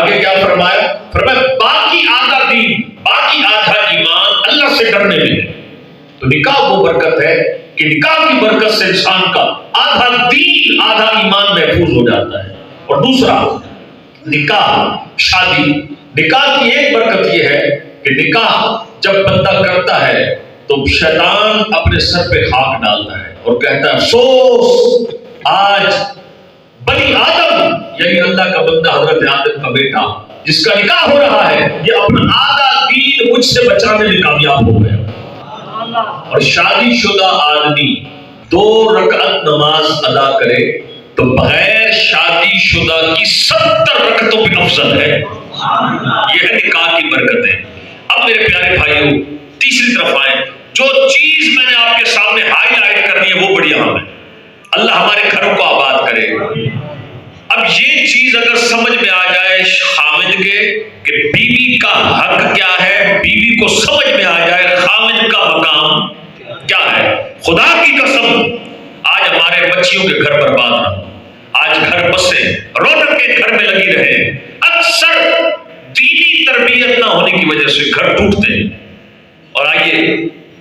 آگے کیا فرمایا؟ فرمایا باقی آدھا دین، باقی آدھا ایمان اللہ سے ڈرنے میں ہے۔ تو نکاح وہ برکت ہے کہ نکاح کی برکت سے انسان کا آدھا دین آدھا ایمان محفوظ ہو جاتا ہے۔ اور دوسرا نکاح، شادی، نکاح کی ایک برکت یہ ہے کہ نکاح جب بندہ کرتا ہے تو شیطان اپنے سر پہ خاک ڈالتا ہے اور کہتا ہے افسوس، آج بنی آدم یعنی اللہ کا بندہ حضرت آدم کا بیٹا جس کا نکاح ہو رہا ہے یہ اپنا آدھا دین مجھ سے بچانے میں کامیاب ہو گیا۔ اور شادی شدہ آدمی 2 رکعت نماز ادا کرے تو بغیر شادی شدہ کی 70 رکعتوں پہ افضل ہے۔ یہ ہے نکاح کی برکتیں۔ اب میرے پیارے بھائیوں تیسری طرف آئیں، جو چیز میں نے آپ کے سامنے ہائی لائٹ کرنی ہے وہ بڑی اہم ہے۔ اللہ ہمارے گھروں کو آباد کرے۔ اب یہ چیز اگر سمجھ میں آ جائے خامد کے کہ بیوی کا حق کیا ہے، بیوی کو سمجھ میں آ جائے خامد کا مقام کیا ہے، خدا کی قسم آج ہمارے بچیوں کے گھر برباد نہ، آج گھر بسیں رونق کے گھر میں لگی رہے، اکثر دینی تربیت نہ ہونے کی وجہ سے گھر ٹوٹتے ہیں۔ اور آئیے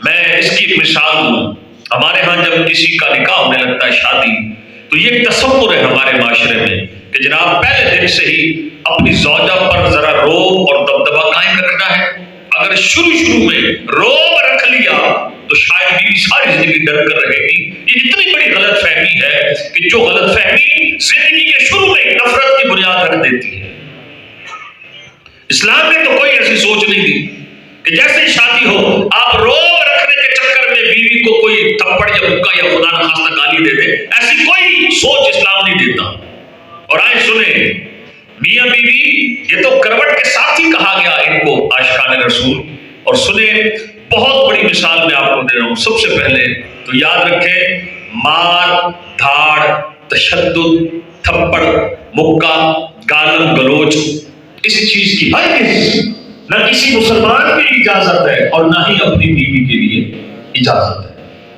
میں اس کی ایک مثال دوں، ہمارے ہاں جب کسی کا نکاح ہونے لگتا ہے شادی تو یہ ایک تصور ہے ہمارے معاشرے میں کہ جناب پہلے دن سے ہی اپنی زوجہ پر ذرا روب اور دبدبہ قائم رکھنا ہے۔ اگر شروع میں روب رکھ لیا تو شاید بیوی ساری زندگی ڈر کر رہے گی۔ یہ اتنی بڑی غلط فہمی ہے کہ جو غلط فہمی زندگی کے شروع میں نفرت کی بنیاد رکھ دیتی ہے۔ اسلام میں تو کوئی ایسی سوچ نہیں دی کہ جیسے شادی ہو آپ روب رکھنے کے چکر میں بیوی کو کوئی تھپڑ یا مکہ یا خدا نہ خواستہ گالی دے دے، ایسی کوئی سوچ اسلام نہیں دیتا۔ اور آئے سنیں میاں بیوی یہ تو کروٹ کے ساتھ ہی کہا گیا ان کو عاشقان رسول۔ اور سنیں بہت بڑی مثال میں آپ کو دے رہا ہوں۔ سب سے پہلے تو یاد رکھیں مار دھاڑ تشدد تھپڑ مکہ گالم گلوچ اس چیز کی ہرگز نہ کسی مسلمان کے لیے اجازت ہے اور نہ ہی اپنی بیوی کے لیے اجازت ہے۔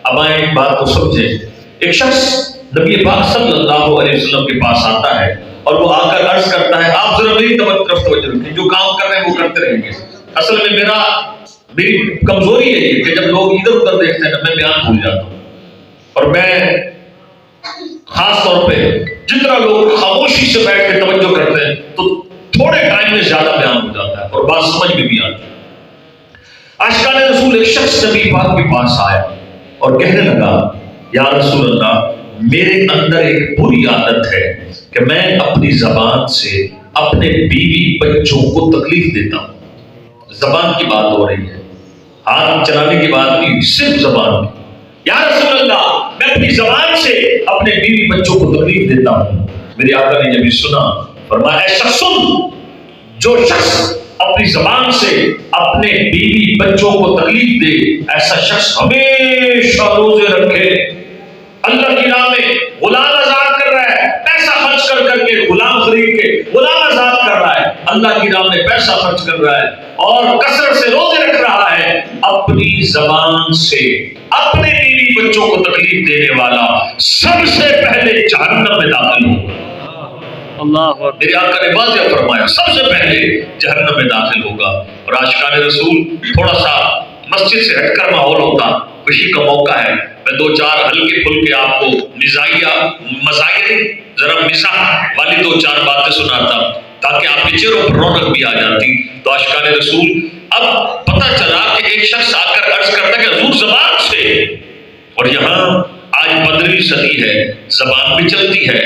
اب آئیں ایک بات کو سمجھیں، ایک شخص نبی پاک صلی اللہ علیہ وسلم کے پاس آتا ہے اور وہ آ کر عرض کرتا ہے آپ ذرا میری طرف توجہ رکھیں، جو کام کر رہے ہیں وہ کرتے رہیں گے۔ اصل میں میری کمزوری ہے یہ کہ جب لوگ ادھر ادھر دیکھتے ہیں میں بیان بھول جاتا ہوں، اور میں خاص طور پہ جتنا لوگ خاموشی سے بیٹھ کے توجہ کرتے ہیں تو تھوڑے ٹائم میں زیادہ بیان ہو جاتا ہے اور بات سمجھ میں بھی آتی ہے۔ عاشقان رسول ایک شخص نبی پاک کے پاس آیا اور کہنے لگا یا رسول اللہ میرے اندر ایک بری عادت ہے کہ میں اپنی زبان سے اپنے بیوی بچوں کو تکلیف دیتا ہوں۔ زبان کی بات ہو رہی ہے، ہاتھ چلانے کی بات نہیں، صرف زبان کی۔ یا رسول اللہ میں اپنی زبان سے اپنے بیوی بچوں کو تکلیف دیتا ہوں۔ میرے آقا نے جب یہ سنا فرمایا اے شخص سن، جو شخص اپنی زبان سے اپنے بیوی بچوں کو تکلیف دے ایسا شخص ہمیشہ روزے رکھے، اللہ کی راہ میں غلام آزاد کر رہا ہے، پیسہ خرچ کر کے غلام خرید کے غلام آزاد کر رہا ہے، اللہ کی راہ میں پیسہ خرچ کر رہا ہے اور کثرت سے روزے رکھ رہا ہے، اپنی زبان سے اپنے بیوی بچوں کو تکلیف دینے والا سب سے پہلے جہنم میں داخل ہوگا۔ اللہ میرے آقا نے واضح فرمایا سب سے پہلے جہنم میں داخل ہوگا۔ اور عاشقان رسول تھوڑا سا مسجد سے ہٹ کر ماحول ہوتا، خوشی کا موقع ہے، میں 2-4 ہلکے پھلکے آپ کو مزاحیہ ذرا مزاح والی 2-4 باتیں سناتا تاکہ آپ کے چہروں پر رونق بھی آ جاتی۔ تو عاشقان رسول اب پتہ چلا کہ ایک شخص آ کر عرض کرتا کہ حضور زبان سے، اور یہاں آج 15ویں صدی ہے، زبان بھی چلتی ہے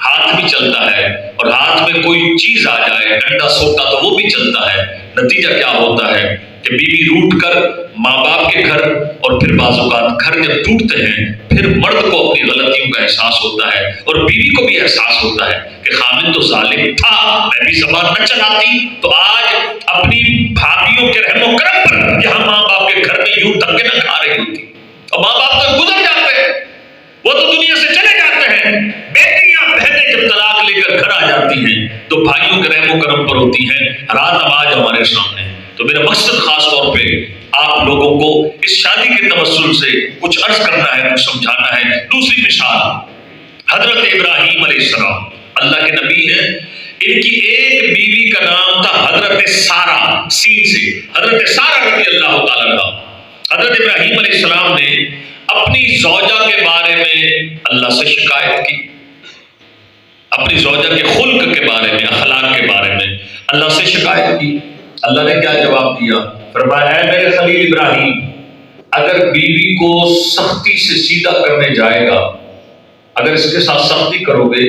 ہاتھ بھی چلتا ہے، اور ہاتھ میں کوئی چیز آ جائے ڈنڈا سوٹا تو وہ بھی چلتا ہے۔ نتیجہ کیا ہوتا ہے کہ بیوی روٹ کر ماں باپ کے گھر اور پھر بعض اوقات گھر جب ٹوٹتے ہیں پھر مرد کو اپنی غلطیوں کا احساس ہوتا ہے اور بیوی کو بھی احساس ہوتا ہے کہ خامد تو ظالم تھا، میں بھی زبان نہ چلاتی تو آج اپنی بھابھیوں کے رحم و کرم پر یہاں ماں باپ کے گھر میں یوں دھکے نہ کھا رہی ہوتی۔ اور ماں باپ تو گزر جاتے ہیں، وہ تو دنیا سے چلے جاتے ہیں، بیٹیاں بہنیں جب طلاق لے کر گھر آ جاتی ہیں تو بھائیوں کے رحم و کرم پر ہوتی ہیں۔ رات اب آج ہمارے سامنے، تو میرا مقصد خاص طور پہ آپ لوگوں کو اس شادی کے توسل سے کچھ عرض کرنا ہے، کچھ سمجھانا ہے۔ دوسری مثال حضرت ابراہیم علیہ السلام اللہ کے نبی ہیں، ان کی ایک بیوی کا نام تھا حضرت سارہ، سین سے، حضرت سارہ رضی اللہ تعالیٰ عنہ۔ حضرت ابراہیم علیہ السلام نے اپنی زوجہ کے بارے میں اللہ سے شکایت کی، اپنی زوجہ کے خلق کے بارے میں، اخلاق کے بارے میں اللہ سے شکایت کی۔ اللہ نے کیا جواب دیا؟ فرمایا اے میرے خلیل ابراہیم، اگر بیوی کو سختی سے سیدھا کرنے جائے گا، اگر اس کے ساتھ سختی کرو گے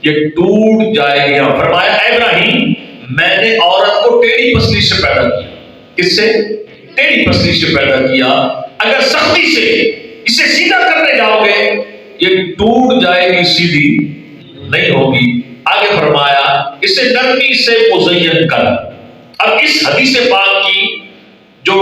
یہ ٹوٹ جائے گا۔ فرمایا اے ابراہیم، میں نے عورت کو ٹیڑھی پسلی سے پیدا کیا۔ کس سے؟ ٹیڑھی پسلی سے پیدا کیا۔ اگر سختی سے اسے سیدھا کرنے جاؤ گے یہ ٹوٹ جائے گی، سیدھی نہیں ہوگی۔ آگے فرمایا اسے نرمی سے مزین کر۔ اب اس حدیث پاک کی جو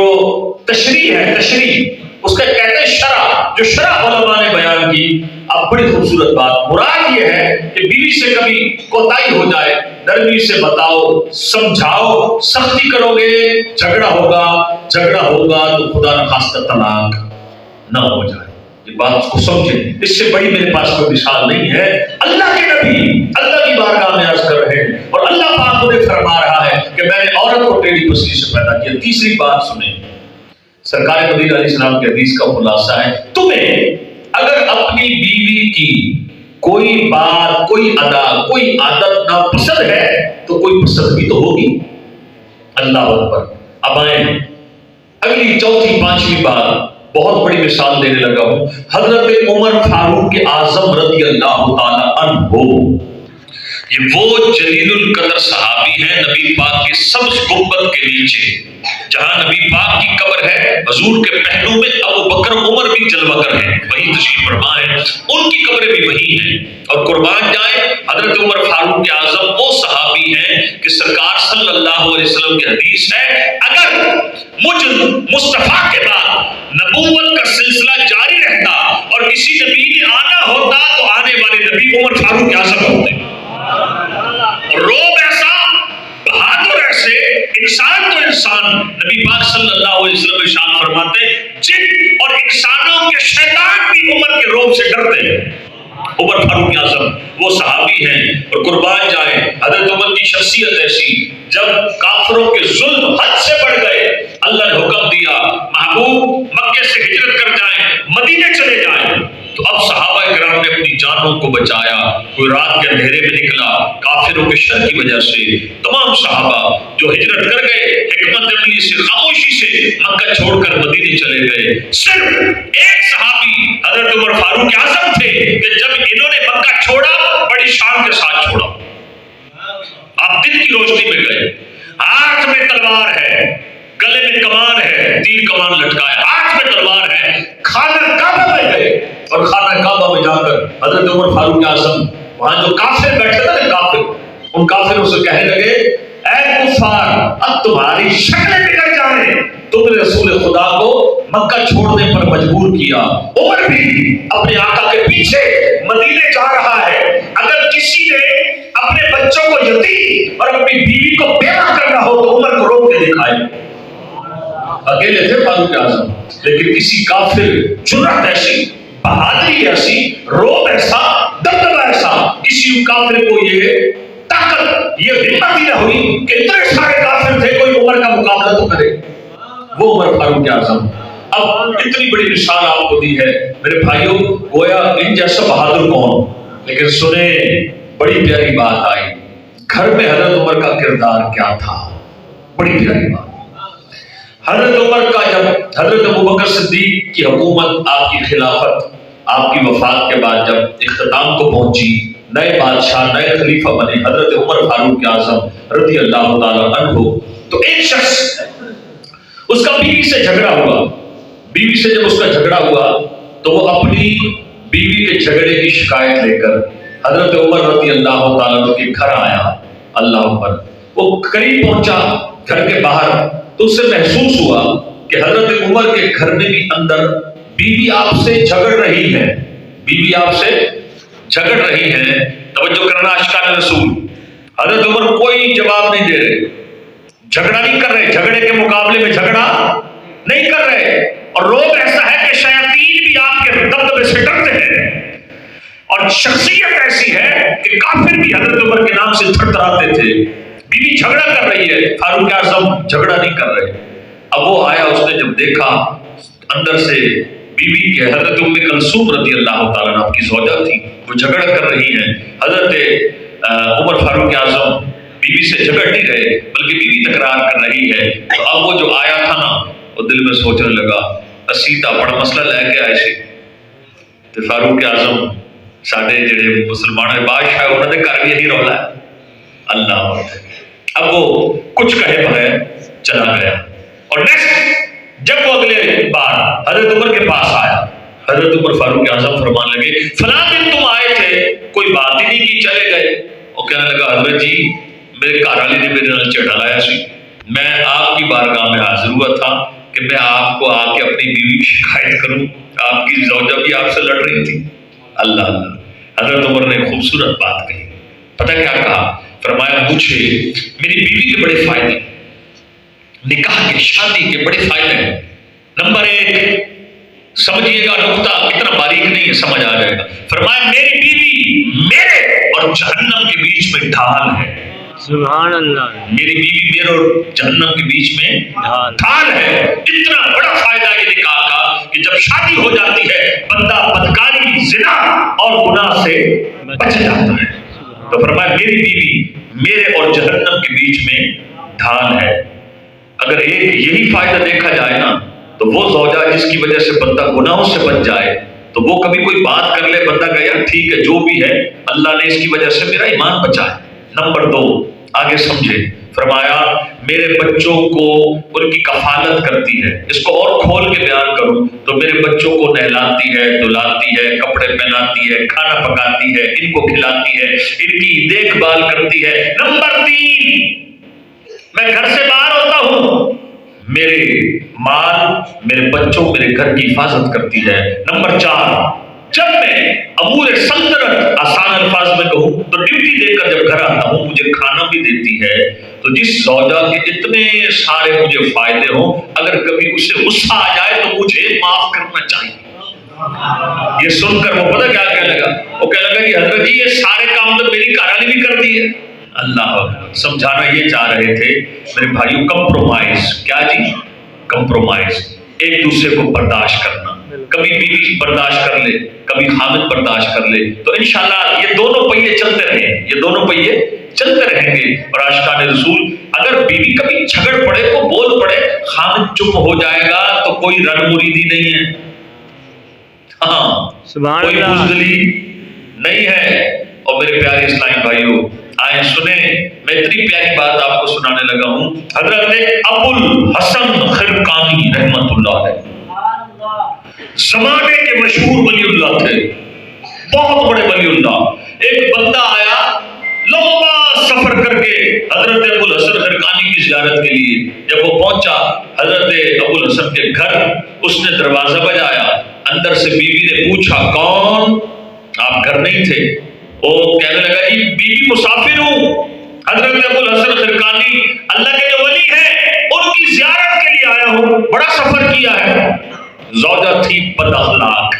تشریح ہے، تشریح اس کا کہتے ہیں شرح، جو شرح علماء نے بیان کی۔ اب بڑی خوبصورت بات، مراد یہ ہے کہ بیوی سے کبھی کوتاہی ہو جائے نرمی سے بتاؤ، سمجھاؤ۔ سختی کرو گے جھگڑا ہوگا، جھگڑا ہوگا تو خدا نخواستہ طلاق نہ ہو جائے۔ یہ بات کو سمجھیں، اس سے بڑی میرے پاس کوئی مثال نہیں ہے۔ اللہ کے نبی اللہ کی بارگاہ میں عرض کر رہے ہیں اور اللہ پاک مجھے فرما رہا ہے کہ میں نے عورت کو ٹیڑھی پسلی سے پیدا کیا۔ تیسری بات سنیں، سرکار مدینہ علیہ السلام کے حدیث کا خلاصہ ہے، تمہیں اگر اپنی بیوی کی کوئی بات، کوئی ادا، کوئی عادت ناپسند ہے تو کوئی پسند بھی تو ہوگی۔ اللہ اکبر۔ اب آئیں اگلی چوتھی پانچویں بات، بہت بڑی مثال دینے لگا ہوں۔ حضرت عمر فاروق اعظم رضی اللہ تعالی عنہ، یہ وہ جلیل القدر صحابی ہیں نبی پاک کے سبز گنبد کے نیچے، جہاں نبی پاک کی قبر ہے، حضور کے پہلو میں ابو بکر عمر بھی جلوہ گر ہیں، وہی تشریف فرما ہے، ان کی قبریں بھی وہی ہیں۔ اور قربان جائیں حضرت عمر فاروق اعظم وہ صحابی ہیں کہ سرکار صلی اللہ علیہ وسلم کی حدیث ہے، اگر مجھ مصطفیٰ کے بعد نبوت کا سلسلہ جاری رہتا اور کسی نبی نے آنا ہوتا تو آنے والے نبی عمر فاروق اعظم ہوتے۔ روب ایسا، بہادر ایسے، انسان تو انسان، نبی پاک صلی اللہ علیہ وسلم ارشاد فرماتے ہیں جن اور انسانوں کے شیطان بھی عمر کے روب سے ڈرتے ہیں۔ عمر فاروق اعظم وہ صحابی ہیں اور قربان جائیں حضرت عمر کی شخصیت ایسی، جب کافروں کے ظلم حد سے بڑھ گئے اللہ نے حکم دیا محبوب مکے سے ہجرت کر جائیں، مدینے چلے جائیں، تو اب صحابہ کرام نے اپنی جانوں کو بچایا۔ کوئی رات کے اندھیرے میں نکلا، کافروں کے شر کی وجہ سے تمام صحابہ جو ہجرت کر گئے حکمت عملی سے، خاموشی سے مکہ چھوڑ کر مدینے چلے گئے۔ صرف ایک صحابی حضرت عمر فاروق اعظم تھے کہ جب انہوں نے مکہ چھوڑا بڑی شان کے ساتھ چھوڑا۔ آپ دن کی روشنی میں گئے، ہاتھ میں تلوار ہے، گلے میں کمان ہے، تیر کمان لٹکائے، ہاتھ میں تلوار ہے، خانہ کعبہ میں گئے اور خانہ کعبہ میں جا کر حضرت عمر فاروق اعظم وہاں جو کافر بیٹھے تھے نا، کافر، ان کافروں سے کہنے لگے اے کفار اب تمہاری شکلیں بگڑ جائیں، تم نے رسول خدا کو مکہ چھوڑنے پر مجبور کیا۔ عمر بھی اپنے آقا کے پیچھے مدینے جا رہا ہے، اگر کسی نے اپنے بچوں کو یتیم اور اپنی بیوی کو بیوہ کرنا ہو تو عمر کو روک کے دکھائے۔ اکیلے تھے فاروق اعظم، لیکن کسی کافر جرأت ایسی، بہادری ایسی، روب ایسا، دبدبہ ایسا، کسی کافر کو یہ طاقت، یہ ہمت ہی نہ ہوئی کہ اتنے سارے کافر تھے کوئی عمر کا مقابلہ تو کرے، وہ عمر فاروق اعظم۔ اب اتنی بڑی مثال آپ کو دی ہے میرے بھائیوں، گویا ان جیسا بہادر کون، لیکن سنیں بڑی پیاری بات آئی، گھر میں حضرت عمر کا کردار کیا تھا، بڑی پیاری بات۔ حضرت عمر کا جب حضرت ابوبکر صدیق کی حکومت، آپ کی خلافت، آپ کی وفات کے بعد جب اختتام کو پہنچی، نئے بادشاہ، نئے خلیفہ بنے حضرت عمر فاروق اعظم رضی اللہ تعالی عنہ، تو ایک شخص اس کا بیوی سے جھگڑا ہوا، بیوی سے جب اس کا جھگڑا ہوا تو وہ اپنی بیوی کے جھگڑے کی شکایت لے کر حضرت عمر رضی اللہ تعالیٰ عنہ کے گھر آیا۔ اللہ اکبر، وہ قریب پہنچا گھر کے باہر تو اسے محسوس ہوا کہ حضرت عمر کے گھر میں بھی اندر بیوی آپ سے جھگڑ رہی ہے، بیوی آپ سے جھگڑ رہی ہے۔ توجہ کرنا اشکال رسول، حضرت عمر کوئی جواب نہیں دے رہے، جھگڑا نہیں کر رہے، جھگڑے کے مقابلے میں جھگڑا نہیں کر رہے، اور روب ایسا ہے کہ شیاطین بھی آپ کے دبدبے سے ڈرتے ہیں۔ اور شخصیت ایسی ہے کہ کافر بھی حضرت عمر کے نام سے تھر تھراتے تھے. بیوی جھگڑا کر رہی ہے, فاروق اعظم جھگڑا نہیں کر رہے. اب وہ آیا, اس نے جب دیکھا اندر سے بیوی کے حضرت ام کلثوم رضی اللہ تعالیٰ عنہ کی زوجہ تھی, وہ جھگڑا کر رہی ہیں. حضرت عمر فاروق اعظم بیوی سے جھگڑ نہیں رہے بلکہ بیوی تکرار کر رہی ہے. تو اب وہ جو آیا تھا نا, وہ دل میں سوچنے لگا اسیتا بڑا مسئلہ لے کے آئے سے. تو فاروق اعظم ساڈے جڑے مسلمان بادشاہ انہوں نے گھر بھی یہی رولا ہے. اللہ اب وہ کچھ کہے بغیر چلا گیا. اور نیکسٹ جب وہ اگلے بار حضرت عمر کے پاس آیا, حضرت عمر فاروق اعظم فرمان لگے فلاں دن تم آئے تھے, کوئی بات ہی نہیں کی, چلے گئے. وہ کہنے لگا حضرت جی میرے گھر والی نے میرے نال چڑھا لایا سی, میں آپ کی بارگاہ میں حاضر ہوا تھا کہ میں آپ کو آ کے اپنی بیوی کی شکایت کروں, آپ کی زوجہ بھی آپ سے لڑ رہی تھی. اللہ اللہ. حضرت عمر نے خوبصورت بات کہی. پتہ کیا کہا؟ فرمایا مجھے میری بیوی کے بڑے فائدے, نکاح کے شادی کے بڑے فائدے ہیں. نمبر 1 سمجھیے گا, نقطہ اتنا باریک نہیں ہے, سمجھ آ جائے گا. فرمایا میری بیوی میرے اور جہنم کے بیچ میں ڈھال ہے. سبحان اللہ. میری بیوی میرے اور جہنم کے بیچ میں ڈھال ہے. اتنا بڑا فائدہ یہ نکاح کا کہ جب شادی ہو جاتی ہے بندہ بدکاری, زنا اور گناہ سے بچ جاتا ہے. تو فرمایا میری بیوی میرے اور جہنم کے بیچ میں ڈھال ہے. اگر ایک یہی فائدہ دیکھا جائے نا, تو وہ زوجہ جس کی وجہ سے بندہ گناہوں سے بچ جائے تو وہ کبھی کوئی بات کر لے, بندہ کہے یار ٹھیک ہے جو بھی ہے اللہ نے اس کی وجہ سے میرا ایمان بچا ہے. نمبر 2 آگے سمجھے, فرمایا میرے بچوں کو ان کی کفالت کرتی ہے. اس کو اور کھول کے بیان کروں تو میرے بچوں کو نہلاتی ہے, دھلاتی ہے, کپڑے پہناتی ہے, کھانا پکاتی ہے, ان کو کھلاتی ہے, ان کی دیکھ بھال کرتی ہے. نمبر 3 میں گھر سے باہر ہوتا ہوں, میرے مال, میرے بچوں, میرے گھر کی حفاظت کرتی ہے. نمبر 4 جب میں امور سلطنت آسان الفاظ میں کہوں تو ڈیوٹی دے کر جب گھر آتا ہوں مجھے کھانا بھی دیتی ہے. تو جس زوجہ کے اتنے سارے مجھے فائدے ہوں, اگر کبھی اسے غصہ آ جائے تو مجھے معاف کرنا چاہیے. یہ سن کر وہ پتہ کیا کہنے لگا, وہ کہنے لگا کہ حضرت جی یہ سارے کام تو میری گھر والی بھی کرتی ہے. اللہ سمجھانا یہ چاہ رہے تھے میرے بھائیوں, کمپرومائز. کیا جی؟ کمپرومائز, ایک دوسرے کو برداشت کرنا. کبھی بیوی برداشت کر لے, کبھی خامد برداشت کر لے, تو انشاءاللہ یہ دونوں پہیے چلتے رہیں, یہ دونوں پہیے چلتے رہیں گے. اور عاشقان رسول اگر بیوی کبھی جھگڑ پڑے تو بول پڑے, خامد چپ ہو جائے گا تو کوئی رن مریدی نہیں ہے, ہاں کوئی بزدلی نہیں ہے. اور میرے پیارے اسلامی بھائیوں آئیں سنیں, میں اتنی پیاری بات آپ کو سنانے لگا ہوں. حضرت ابو الحسن خرقانی رحمت اللہ علیہ زمانے کے مشہور ولی اللہ تھے, بہت بڑے ولی اللہ. ایک بندہ آیا لمبا سفر کر کے حضرت ابو الحسن خرقانی کی زیارت کے لیے. جب وہ پہنچا حضرت ابو الحسن کے گھر, اس نے دروازہ بجایا. اندر سے بیوی نے پوچھا کون؟ آپ گھر نہیں تھے. وہ کہنے لگا جی بیوی مسافر ہوں, حضرت ابو الحسن خرقانی اللہ کے جو ولی ہیں ان کی زیارت کے لیے آیا ہوں, بڑا سفر کیا ہے. زوجہ تھی بد اخلاق.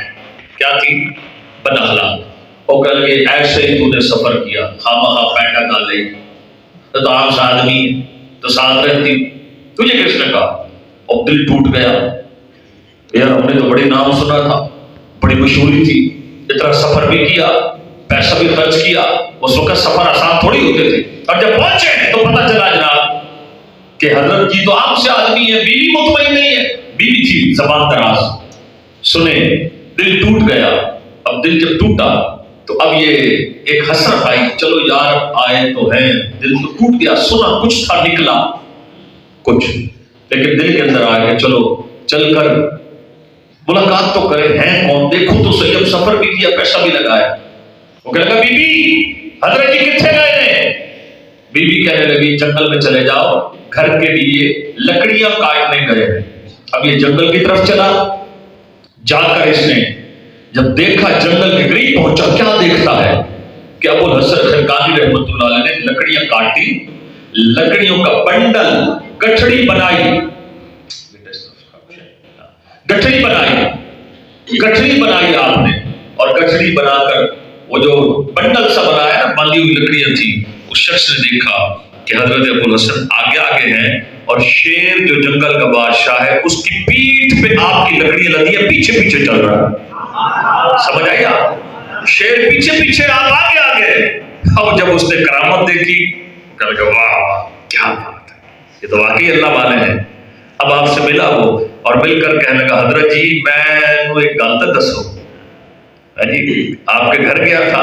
کیا تھی؟ بد اخلاق. وہ کہہ لگے ایسے ہی تو نے سفر کیا, خواہ پیٹا ڈالے تو عام سا آدمی تو ساتھ رہتی, تجھے کس نے کہا؟ اور دل ٹوٹ گیا. یار ہم نے تو بڑی نام سنا تھا, بڑی مشہوری تھی, اتنا سفر بھی کیا, پیسہ بھی خرچ کیا. اس وقت سفر آسان تھوڑی ہوتے تھے. اور جب پہنچے تو پتہ چلا جناب کہ حضرت جی تو عام سے آدمی ہے, بیوی مطمئن نہیں ہے. بیوی تھی زبان دراز. سنیں, دل ٹوٹ گیا. اب دل جب ٹوٹا تو اب یہ ایک حسرت آئی, چلو یار آئے تو ہیں, دل تو ٹوٹ گیا, سنا کچھ تھا, نکلا کچھ, لیکن دل کے اندر آ گیا چلو چل کر ملاقات تو کرے, ہیں کون, دیکھو تو صحیح. اب سفر بھی کیا, پیسہ بھی لگایا. وہ کہنے لگا بی بی حضرت جی کتنے گئے ہیں؟ بی بی کہنے لگی جنگل میں چلے جاؤ, گھر کے لیے لکڑیاں کاٹنے گئے ہیں. اب یہ جنگل کی طرف چلا, جا کر اس نے جب دیکھا جنگل کے قریب پہنچا, کیا دیکھتا ہے کہ ابو الحسن خرقانی رحمت اللہ علیہ نے لکڑیاں کاٹی, لکڑیوں کا بنڈل, گٹھڑی بنائی, گٹھڑی بنائی آپ نے, اور گٹھڑی بنا کر وہ جو بنڈل سا بنا ہے نا، باندھی ہوئی لکڑیاں تھی، اس شخص نے دیکھا کہ حضرت ابوالحسن آگے آگے ہیں اور شیر جو جنگل کا بادشاہ ہے اس کی پیٹھ پہ آپ کی لکڑیاں لدی ہیں، پیچھے پیچھے چل رہا ہے. سمجھ آئی آپ؟ شیر پیچھے پیچھے، آپ آگے آگے. اب جب اس نے کرامت دیکھی کہا کہ واہ کیا بات ہے، یہ تو واقعی اللہ والے ہیں. اب آپ سے ملا وہ اور مل کر کہنے لگا حضرت جی میں ایک گل تو دسو جی، آپ کے گھر گیا تھا،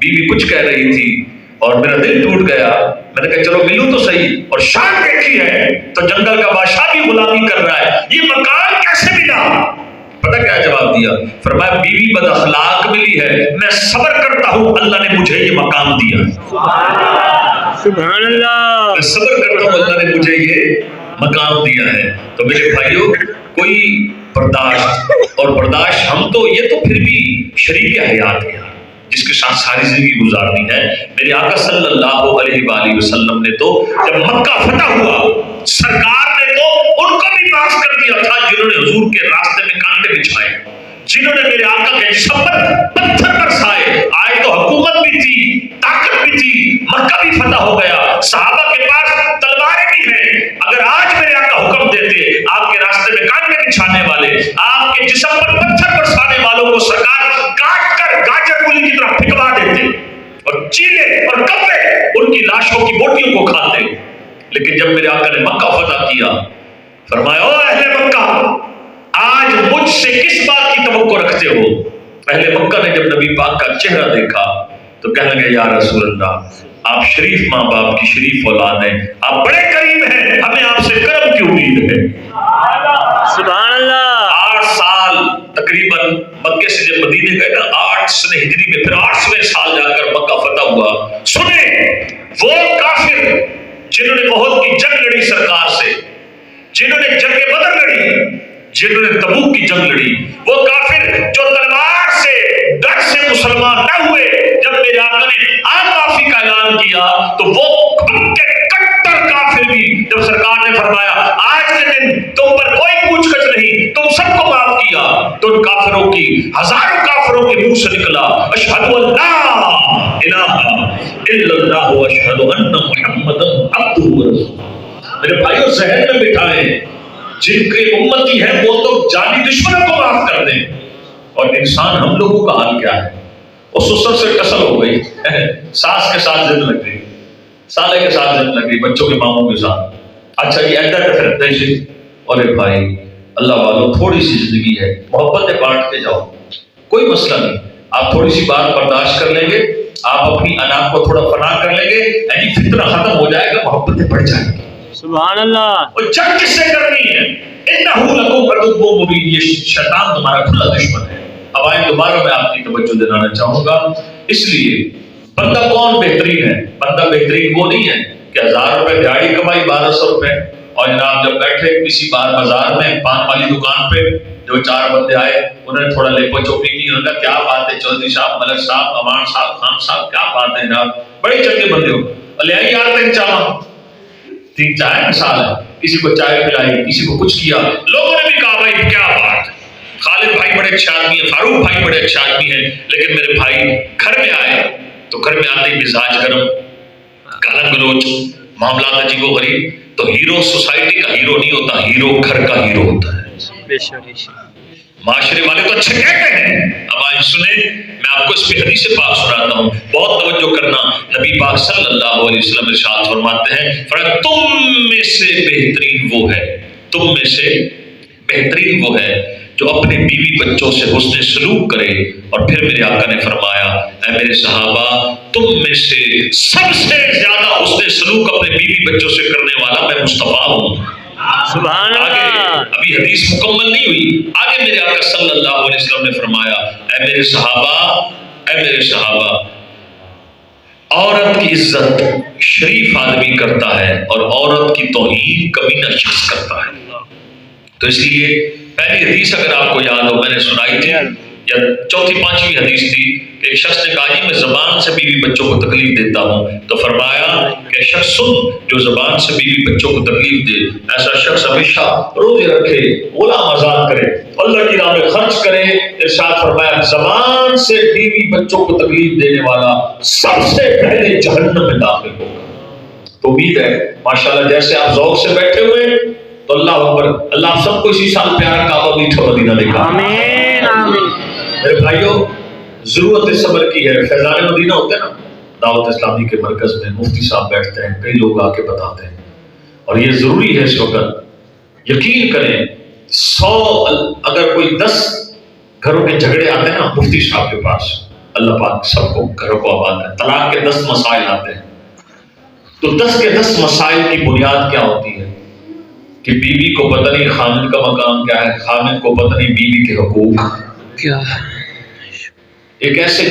بیوی کچھ کہہ رہی تھی اور میرا دل ٹوٹ گیا. میں نے کہا چلو ملوں تو صحیح، اور شان دیکھی ہے تو جنگل کا بادشاہ بھی غلامی کر رہا ہے، یہ مکان کیسے ملا؟ پتہ کیا جواب دیا؟ فرمایا بیوی بد اخلاق ملی ہے، میں صبر کرتا ہوں، اللہ نے مجھے یہ مقام دیا. سبحان اللہ. میں صبر کرتا ہوں، اللہ نے مجھے یہ مقام دیا ہے. تو میرے بھائیوں، کوئی برداشت اور برداشت، ہم تو یہ تو پھر بھی شریک حیات ہے جس کے ساتھ ساری زندگی گزارنی ہے. میرے آقا صلی اللہ علیہ وآلہ وسلم نے تو جب مکہ فتح ہوا، سرکار نے تو ان کو بھی معاف کر دیا تھا جنہوں نے حضور کے راستے میں کانٹے بچھائے، جنہوں نے میرے آقا کے جسم پر پتھر برسائے. آئے تو حکومت بھی تھی، طاقت بھی تھی، مکہ بھی فتح ہو گیا، صحابہ کے پاس تلواریں بھی ہیں. اگر آج میرے آقا حکم دیتے آپ کے راستے میں کانٹے بچھانے والے، آپ کے جسم پر پتھر برسانے والوں کو سرکار کاٹ کر گاجر مولی کی طرح پھینکوا دیتے اور چیلے اور کبے ان کی لاشوں کی بوٹیوں کو کھاتے. لیکن جب میرے آقا نے مکہ فتح کیا، فرمایا او اہل مکہ، آج مجھ سے کس بات کی توقع رکھتے ہو؟ اہل مکہ نے جب نبی پاک کا چہرہ دیکھا تو کہنے لگے یا رسول اللہ، آپ شریف ماں باپ کی شریف اولاد ہیں، آپ بڑے کریم ہیں، ہمیں آپ سے کرم کی امید ہے. سبحان اللہ. 8 سال تقریباً مکے سے جب مدینے گئے نا، 8 سنہ ہجری میں، پھر 8ویں سال جا کر مکہ فتح ہوا. سنیں وہ کافر جنہوں نے بہت کی جنگ لڑی سرکار سے، جنہوں نے جنگ بدر لڑی، جنہوں نے تبوک کی جنگ لڑی، وہ کافر جو تلوار سے ڈر سے مسلمان نہ ہوئے، جب میرے آقا نے عام معافی کا اعلان کیا تو وہ کے کٹر کافر بھی جب سرکار نے فرمایا آج کے دن تم پر کوئی پوچھ گچھ نہیں، تم سب کو معاف کیا، تو ان کافروں کی، ہزاروں کافروں کے منہ سے نکلا اشہد ان لا الہ الا اللہ واشہد ان محمدا عبدہ ورسولہ. میرے بھائیوں ذہن میں بٹھائیں، جن کے امتی ہیں وہ تو جانی دشمنوں کو معاف کر دیں، اور انسان ہم لوگوں کا حال کیا ہے؟ وہ سسر سے ٹسل ہو گئی، ساس کے ساتھ ضد لگ گئی، سالے کے ساتھ ضد لگ گئی، بچوں کے ماموں کے ساتھ. اچھا یہ ایڈا ڈفرنٹ ہے. اور بھائی اللہ والوں، تھوڑی سی زندگی ہے، محبتیں بانٹ کے جاؤ، کوئی مسئلہ نہیں. آپ تھوڑی سی بات برداشت کر لیں گے، آپ اپنی انا کو تھوڑا فنا کر لیں گے، یعنی فتنہ ختم ہو جائے گا، محبتیں بڑھ جائیں گی. سبحان اللہ. اور جنگ کس سے کرنی ہے؟ انہو لکم عدو مبین، یہ شیطان تمہارا کھلا دشمن ہے. اب آئیں دوبارہ میں آپ کی توجہ دلانا چاہوں گا. اس لیے بندہ کون بہترین ہے؟ بندہ بہترین وہ نہیں ہے کہ 1000 روپے دیہاڑی کمائی، 1200 روپے، اور جناب جب بیٹھے کسی بازار میں پان والی دکان پہ، جو 4 بندے آئے انہوں نے تھوڑا لیپو چوپی کی، انہوں نے کہا کیا بات ہے چودھری صاحب، ملک صاحب، امان صاحب، خان صاحب، کیا بات ہے جناب، بڑے چنگے بندے ہو، لے آئی یار 3 چاواں، 3 چائے مثال ہے، کسی کو چائے پلائی، کسی کو کچھ کیا. لوگوں نے بھی کہا بھائی کیا بات، خالد بھائی بڑے اچھے آدمی ہیں، فاروق بھائی بڑے اچھے آدمی ہیں. لیکن میرے بھائی گھر میں آئے تو گھر میں آتے ہی مزاج گرم، گالا گلوچ، معاملات عجیب و غریب. تو ہیرو سوسائٹی کا ہیرو نہیں ہوتا، ہیرو گھر کا ہیرو ہوتا ہے. معاشرے والے تو اچھے کہتے ہیں. اب آج سنیں، میں آپ کو اس پہ حدیث پاک سناتا ہوں، بہت توجہ کرنا. نبی پاک صلی اللہ علیہ وسلم ارشاد فرماتے ہیں، فرمایا تم میں سے بہترین وہ ہے، تم میں سے بہترین وہ ہے جو اپنے بیوی بچوں سے حسن سلوک کرے. اور پھر میرے آقا نے فرمایا اے میرے صحابہ، تم میں سے سب سے زیادہ حسن سلوک اپنے بیوی بچوں سے کرنے والا میں مصطفیٰ ہوں. سبحان اللہ. ابھی حدیث مکمل نہیں ہوئی، آگے میرے آقا صلی اللہ علیہ وسلم نے فرمایا اے میرے صحابہ، اے میرے صحابہ، عورت کی عزت شریف آدمی کرتا ہے اور عورت کی توہین کمینہ شخص کرتا ہے. تو اس لیے پہلی حدیث اگر آپ کو یاد ہو میں نے سنائی تھی یا چوتھی پانچویں حدیث تھی کہ ایک شخص نے کہا جی میں زبان سے بیوی بچوں کو تکلیف دیتا ہوں، تو فرمایا کہ شخص سن جو زبان سے بیوی بچوں کو تکلیف دے، ایسا شخص ہمیشہ روزے رکھے، غلام آزاد کرے، اللہ کی راہ میں خرچ کرے۔ ارشاد فرمایا زبان سے بیوی بچوں کو تکلیف دینے والا سب سے پہلے جہنم میں داخل ہوگا۔ تو امید ہے ماشاءاللہ جیسے آپ ذوق سے بیٹھے ہوئے تو اللہ اکبر، اللہ آپ سب کو اسی سال پیارا کعبہ میٹھا مدینہ دکھا۔ آمین آمین۔ میرے بھائیوں ضرورت صبر کی ہے۔ فیضان مدینہ ہوتے ہیں نا دعوت اسلامی کے مرکز میں، مفتی صاحب بیٹھتے ہیں، کئی لوگ آ کے بتاتے ہیں، اور یہ ضروری ہے اس وقت۔ یقین کریں 100 اگر کوئی 10 گھروں کے جھگڑے آتے ہیں نا مفتی صاحب کے پاس، اللہ پاک سب کو گھروں کو آباد کرے، طلاق کے 10 مسائل آتے ہیں تو 10 کے 10 مسائل کی بنیاد کیا ہوتی ہے کہ بیوی کو پتہ نہیں خامد کا مقام کیا ہے، خامد کو پتہ نہیں بیوی کے حقوق کیا۔ ایک ایسے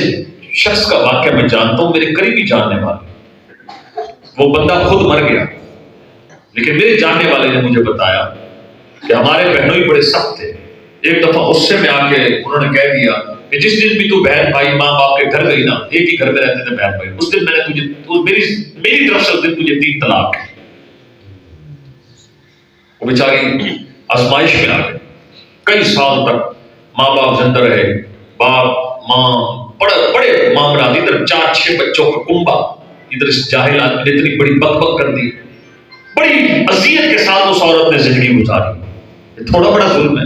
شخص کا واقعہ میں جانتا ہوں، میرے قریبی جاننے والے، وہ بندہ خود مر گیا لیکن میرے جاننے والے نے مجھے بتایا کہ ہمارے بہنوئی بڑے سخت تھے۔ ایک دفعہ غصے میں آ کے انہوں نے کہہ دیا کہ جس دن بھی تو بہن بھائی ماں باپ کے گھر گئی نا، ایک ہی گھر میں رہتے تھے بہن بھائی، اس دن میں نے تجھے میری طرف سے اس دن تجھے 3 طلاق۔ وہ بیچاری آزمائش میں آ گئے، کئی سال تک ماں باپ زندہ رہے، باپ ماں بڑے معاملات، ادھر 4-6 بچوں کا کنبا، ادھر اس جاہل آدمی نے اتنی بڑی بک بک کر دی، بڑی اذیت کے ساتھ اس عورت نے زندگی گزاری۔ یہ تھوڑا بڑا ظلم ہے،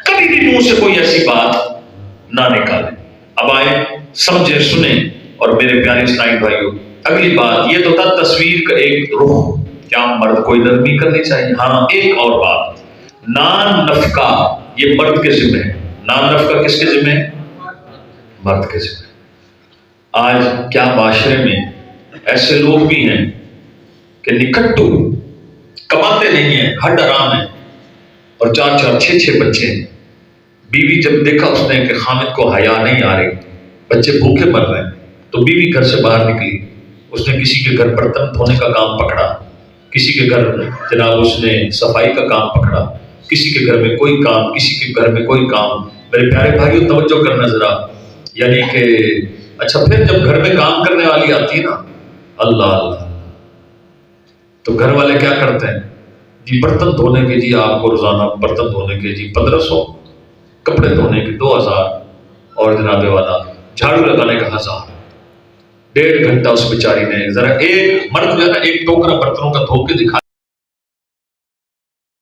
کبھی بھی منہ سے کوئی ایسی بات نہ نکالے۔ اب آئے سمجھے سنیں، اور میرے پیارے اسلامی بھائیوں اگلی بات یہ تو تھا تصویر کا ایک رخ، کیا مرد کوئی نرمی کرنی چاہیے؟ ہاں ایک اور بات، نان نفقہ یہ مرد کے ذمہ ہے۔ نان نفقہ کس کے ذمہ ہے؟ مرد کے ذمہ۔ آج کیا معاشرے میں ایسے لوگ بھی ہیں کہ نکھٹو کماتے نہیں ہیں، ہڈ حرام ہیں، اور 4-4 6-6 بچے ہیں۔ بیوی جب دیکھا اس نے کہ خامد کو حیا نہیں آ رہی، بچے بھوکے مر رہے ہیں، تو بیوی گھر سے باہر نکلی، اس نے کسی کے گھر برتن دھونے کا کام پکڑا، کسی کے گھر جناب اس نے صفائی کا کام پکڑا، کسی کے گھر میں کوئی کام، کسی کے گھر میں کوئی کام۔ میرے پیارے بھائیوں توجہ کرنا ذرا، یعنی کہ اچھا پھر جب گھر میں کام کرنے والی آتی ہے نا، اللہ اللہ، تو گھر والے کیا کرتے ہیں جی؟ برتن دھونے کے جی آپ کو روزانہ برتن دھونے کے جی 1500، کپڑے دھونے کے 2000، اور جناب والا جھاڑو لگانے کا 1000۔ 1.5 گھنٹہ اس بیچاری نے ذرا ایک مرد جو ہے نا ایک ٹوکرا برتنوں کا دھو کے دکھا